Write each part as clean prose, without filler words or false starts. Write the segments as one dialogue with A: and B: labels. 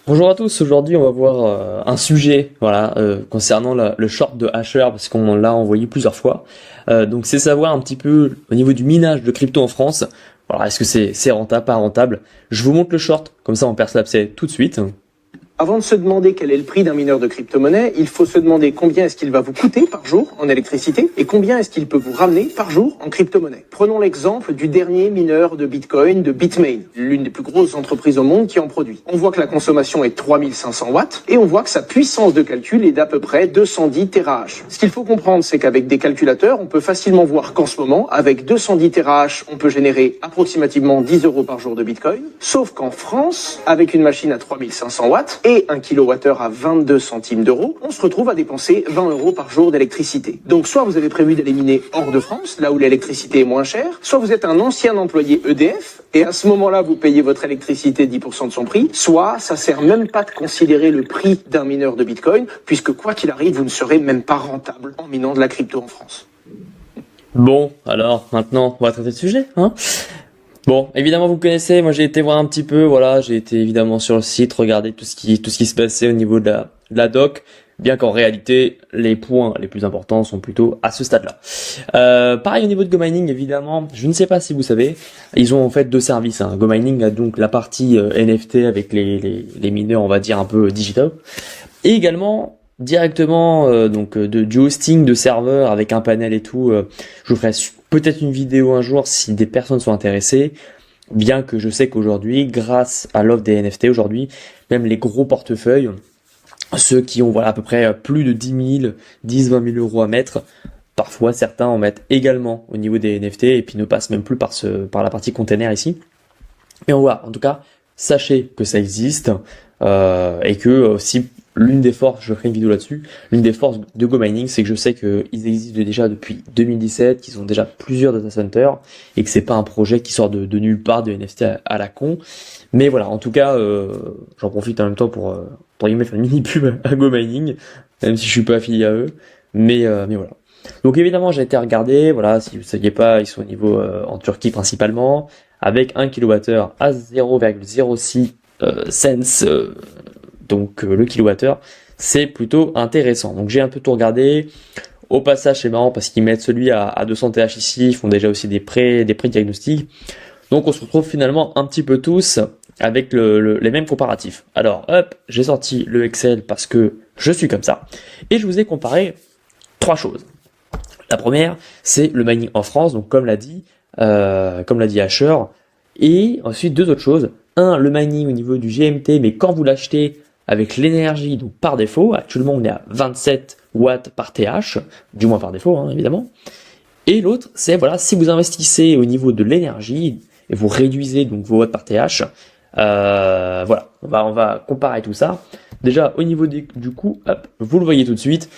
A: Bonjour à tous, aujourd'hui on va voir un sujet concernant le short de Hasher parce qu'on l'a envoyé plusieurs fois. Donc c'est savoir un petit peu au niveau du minage de crypto en France. Voilà, est-ce que c'est rentable, pas rentable? Je vous montre le short, comme ça on perce l'abcès tout de suite.
B: Avant de se demander quel est le prix d'un mineur de crypto-monnaie, il faut se demander combien est-ce qu'il va vous coûter par jour en électricité et combien est-ce qu'il peut vous ramener par jour en crypto-monnaie. Prenons l'exemple du dernier mineur de Bitcoin, de Bitmain, l'une des plus grosses entreprises au monde qui en produit. On voit que la consommation est de 3500 watts et on voit que sa puissance de calcul est d'à peu près 210 TH. Ce qu'il faut comprendre, c'est qu'avec des calculateurs, on peut facilement voir qu'en ce moment, avec 210 TH, on peut générer approximativement 10 € par jour de Bitcoin. Sauf qu'en France, avec une machine à 3500 watts, et 1 kWh à 22 centimes d'euros, on se retrouve à dépenser 20 € par jour d'électricité. Donc soit vous avez prévu d'aller miner hors de France, là où l'électricité est moins chère, soit vous êtes un ancien employé EDF, et à ce moment-là vous payez votre électricité 10% de son prix, soit ça sert même pas de considérer le prix d'un mineur de Bitcoin, puisque quoi qu'il arrive, vous ne serez même pas rentable en minant de la crypto en France.
A: Bon, alors maintenant on va traiter le sujet, hein. Bon, évidemment vous me connaissez, moi j'ai été voir un petit peu, voilà, j'ai été évidemment sur le site, regarder tout ce qui se passait au niveau de la doc, bien qu'en réalité les points les plus importants sont plutôt à ce stade-là. Pareil au niveau de GoMining, évidemment, je ne sais pas si vous savez, ils ont en fait deux services, hein. GoMining a donc la partie NFT avec les mineurs, on va dire un peu digital, et également directement du hosting de serveurs avec un panel et tout. Je vous ferai peut-être une vidéo un jour si des personnes sont intéressées, bien que je sais qu'aujourd'hui, grâce à l'offre des NFT aujourd'hui, même les gros portefeuilles, ceux qui ont à peu près plus de 10-20 000 euros à mettre, parfois certains en mettent également au niveau des NFT et puis ne passent même plus par la partie container ici. Mais on voit, en tout cas, sachez que ça existe et que si l'une des forces, je ferai une vidéo là-dessus, l'une des forces de GoMining, c'est que je sais qu'ils existent déjà depuis 2017, qu'ils ont déjà plusieurs data centers, et que c'est pas un projet qui sort de nulle part de NFT à la con. Mais voilà, en tout cas, j'en profite en même temps pour y mettre une mini pub à GoMining, même si je suis pas affilié à eux. Mais voilà. Donc évidemment, j'ai été regarder, voilà, si vous saviez pas, ils sont au niveau en Turquie principalement, avec 1 kWh à 0,06 cents. Donc le kilowattheure, c'est plutôt intéressant. Donc j'ai un peu tout regardé. Au passage, c'est marrant parce qu'ils mettent celui à 200 TH ici, ils font déjà aussi des pré-diagnostics. Donc on se retrouve finalement un petit peu tous avec les mêmes comparatifs. Alors hop, j'ai sorti le Excel parce que je suis comme ça. Et je vous ai comparé trois choses. La première, c'est le mining en France, donc comme l'a dit Hasher. Et ensuite deux autres choses. Un, le mining au niveau du GMT, mais quand vous l'achetez avec l'énergie, donc par défaut, actuellement on est à 27 watts par TH, du moins par défaut, hein, évidemment. Et l'autre, c'est voilà, si vous investissez au niveau de l'énergie et vous réduisez donc vos watts par TH, voilà, on va comparer tout ça. Déjà au niveau du coût, hop, vous le voyez tout de suite.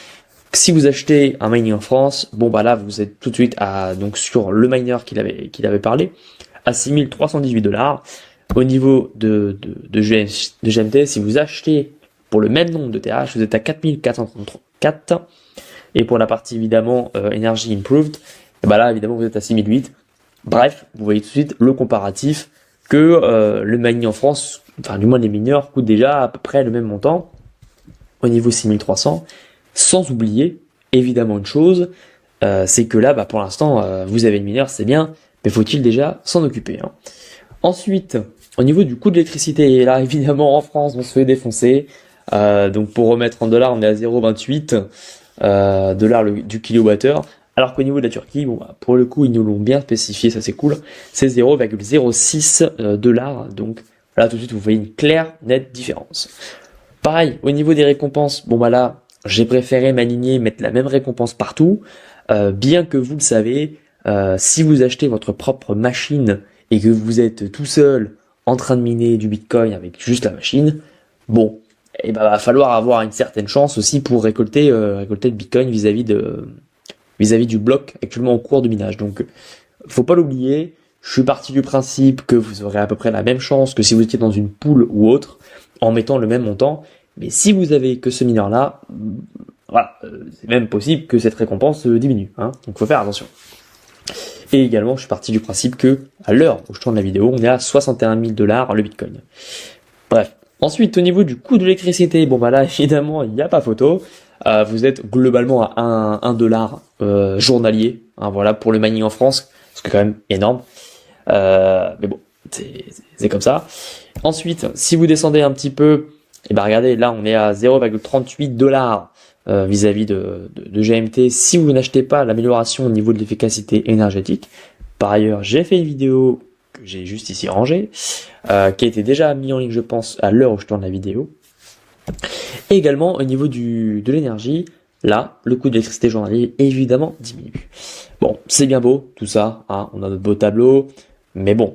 A: Si vous achetez un mining en France, bon bah là vous êtes tout de suite donc sur le miner qu'il avait parlé, à 6318 $. Au niveau de GMT, si vous achetez pour le même nombre de TH, vous êtes à 4434. Et pour la partie évidemment Energy Improved, et bah là évidemment vous êtes à 6008. Bref, vous voyez tout de suite le comparatif que le mining en France, enfin du moins les mineurs, coûtent déjà à peu près le même montant au niveau 6300. Sans oublier évidemment une chose, c'est que là pour l'instant vous avez le mineur, c'est bien, mais faut-il déjà s'en occuper, hein. Ensuite, au niveau du coût de l'électricité, là évidemment en France on se fait défoncer. Donc pour remettre en dollars, on est à 0,28 dollars du kilowattheure. Alors qu'au niveau de la Turquie, bon pour le coup ils nous l'ont bien spécifié, ça c'est cool. C'est 0,06 dollars. Donc là tout de suite vous voyez une claire, nette différence. Pareil, au niveau des récompenses, là j'ai préféré m'aligner, mettre la même récompense partout. Bien que vous le savez, si vous achetez votre propre machine et que vous êtes tout seul en train de miner du Bitcoin avec juste la machine, va falloir avoir une certaine chance aussi pour récolter le Bitcoin vis-à-vis du bloc actuellement en cours de minage. Donc, faut pas l'oublier. Je suis parti du principe que vous aurez à peu près la même chance que si vous étiez dans une pool ou autre en mettant le même montant. Mais si vous avez que ce mineur-là, c'est même possible que cette récompense diminue, hein. Donc, faut faire attention. Et également, je suis parti du principe que, à l'heure où je tourne la vidéo, on est à 61 000 $ le Bitcoin. Bref, Ensuite, au niveau du coût de l'électricité, bon bah là, évidemment, il n'y a pas photo. Vous êtes globalement à 1 dollar journalier, hein, voilà, pour le mining en France, ce qui est quand même énorme. Mais bon, c'est comme ça. Ensuite, si vous descendez un petit peu, et ben regardez, là on est à 0,38 dollars vis-à-vis de GMT. Si vous n'achetez pas l'amélioration au niveau de l'efficacité énergétique, par ailleurs, j'ai fait une vidéo que j'ai juste ici rangée, qui a été déjà mis en ligne, je pense, à l'heure où je tourne la vidéo. Et également au niveau de l'énergie, là, le coût de l'électricité journalier évidemment diminue. Bon, c'est bien beau tout ça, hein, on a notre beau tableau, mais bon,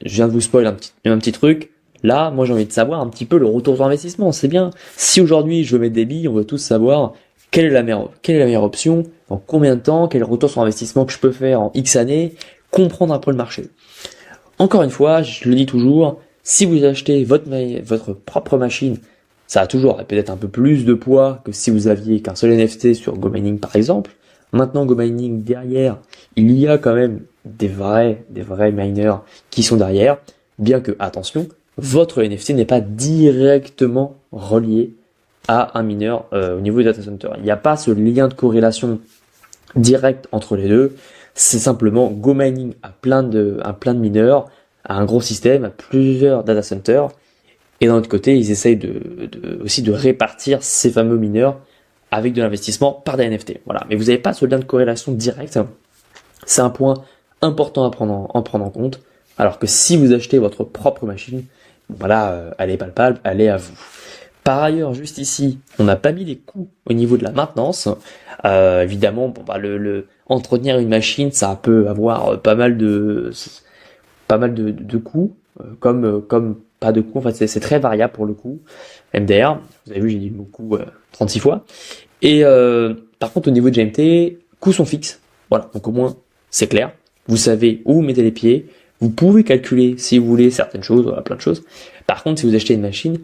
A: je viens de vous spoiler un petit truc. Là, moi j'ai envie de savoir un petit peu le retour sur investissement. C'est bien. Si aujourd'hui je veux mettre des billes, on veut tous savoir quelle est la meilleure option, en combien de temps, quel est le retour sur investissement que je peux faire en X années, comprendre un peu le marché. Encore une fois, je le dis toujours, si vous achetez votre propre machine, ça a toujours peut-être un peu plus de poids que si vous aviez qu'un seul NFT sur GoMining par exemple. Maintenant, GoMining derrière, il y a quand même des vrais miners qui sont derrière, bien que, attention, votre NFT n'est pas directement relié à un mineur au niveau du data center. Il n'y a pas ce lien de corrélation direct entre les deux. C'est simplement GoMining a plein de mineurs, a un gros système, a plusieurs data centers. Et d'un autre côté, ils essayent aussi de répartir ces fameux mineurs avec de l'investissement par des NFT. Voilà. Mais vous n'avez pas ce lien de corrélation direct. C'est un point important à prendre en compte. Alors que si vous achetez votre propre machine, voilà, elle est palpable, elle est à vous. Par ailleurs, juste ici, on n'a pas mis les coûts au niveau de la maintenance. Évidemment, bon, bah, entretenir une machine, ça peut avoir pas mal de coûts, comme pas de coûts. En fait, c'est très variable pour le coup. MDR, vous avez vu, j'ai dit le coût 36 fois. Et par contre, au niveau de GMT, coûts sont fixes. Voilà, donc au moins, c'est clair. Vous savez où vous mettez les pieds. Vous pouvez calculer, si vous voulez, certaines choses, voilà, plein de choses. Par contre, si vous achetez une machine,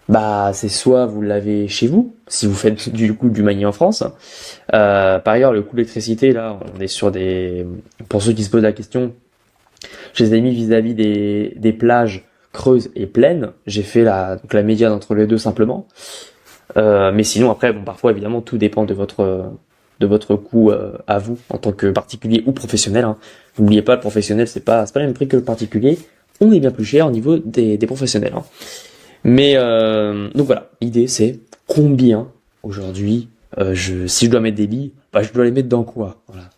A: bah, c'est soit vous l'avez chez vous, si vous faites du mining en France. Par ailleurs, le coût de l'électricité, là, on est sur pour ceux qui se posent la question, je les ai mis vis-à-vis des plages creuses et pleines. J'ai fait la médiane entre les deux simplement. Mais sinon, après, bon, parfois, évidemment, tout dépend de votre coût à vous en tant que particulier ou professionnel. Hein. N'oubliez pas, le professionnel, c'est pas le même prix que le particulier. On est bien plus cher au niveau des professionnels. Hein. Mais donc voilà, l'idée c'est combien aujourd'hui, si je dois mettre des billes, bah, je dois les mettre dans quoi. Voilà,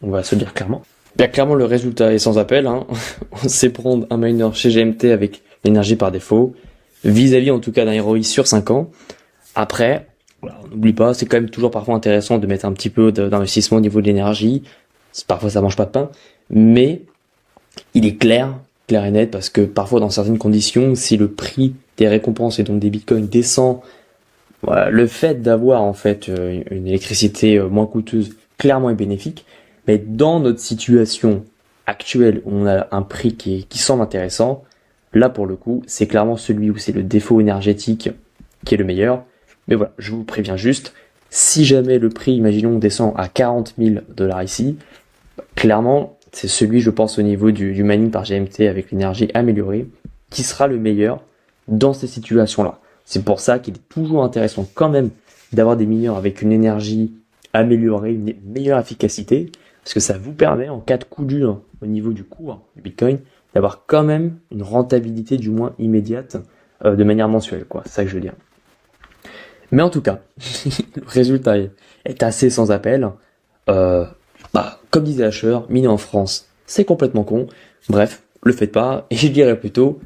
A: on va se le dire clairement. Bien clairement, le résultat est sans appel. Hein. C'est prendre un miner chez GMT avec l'énergie par défaut, vis-à-vis en tout cas d'un ROI sur 5 ans. Après, voilà, on n'oublie pas, c'est quand même toujours parfois intéressant de mettre un petit peu d'investissement au niveau de l'énergie. Parfois ça mange pas de pain, mais il est clair et net, parce que parfois dans certaines conditions, si le prix des récompenses et donc des bitcoins descend, voilà, le fait d'avoir en fait une électricité moins coûteuse clairement est bénéfique. Mais dans notre situation actuelle où on a un prix qui semble intéressant, là pour le coup, c'est clairement celui où c'est le défaut énergétique qui est le meilleur. Mais voilà, je vous préviens juste, si jamais le prix, imaginons, descend à 40 000 $ ici, clairement, c'est celui, je pense, au niveau du mining par GMT avec l'énergie améliorée, qui sera le meilleur dans ces situations-là. C'est pour ça qu'il est toujours intéressant quand même d'avoir des mineurs avec une énergie améliorée, une meilleure efficacité, parce que ça vous permet, en cas de coup dur au niveau du cours du Bitcoin, d'avoir quand même une rentabilité du moins immédiate de manière mensuelle, quoi. C'est ça que je veux dire. Mais en tout cas, le résultat est assez sans appel. Comme disait Asher, miner en France, c'est complètement con. Bref, le faites pas. Et je dirais plutôt,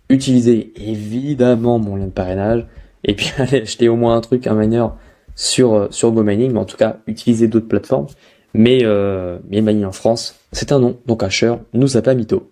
A: utilisez évidemment mon lien de parrainage. Et puis allez acheter au moins un miner sur GoMining. Mais en tout cas, utilisez d'autres plateformes. Mais le mining en France, c'est un nom. Donc Asher nous a pas mytho.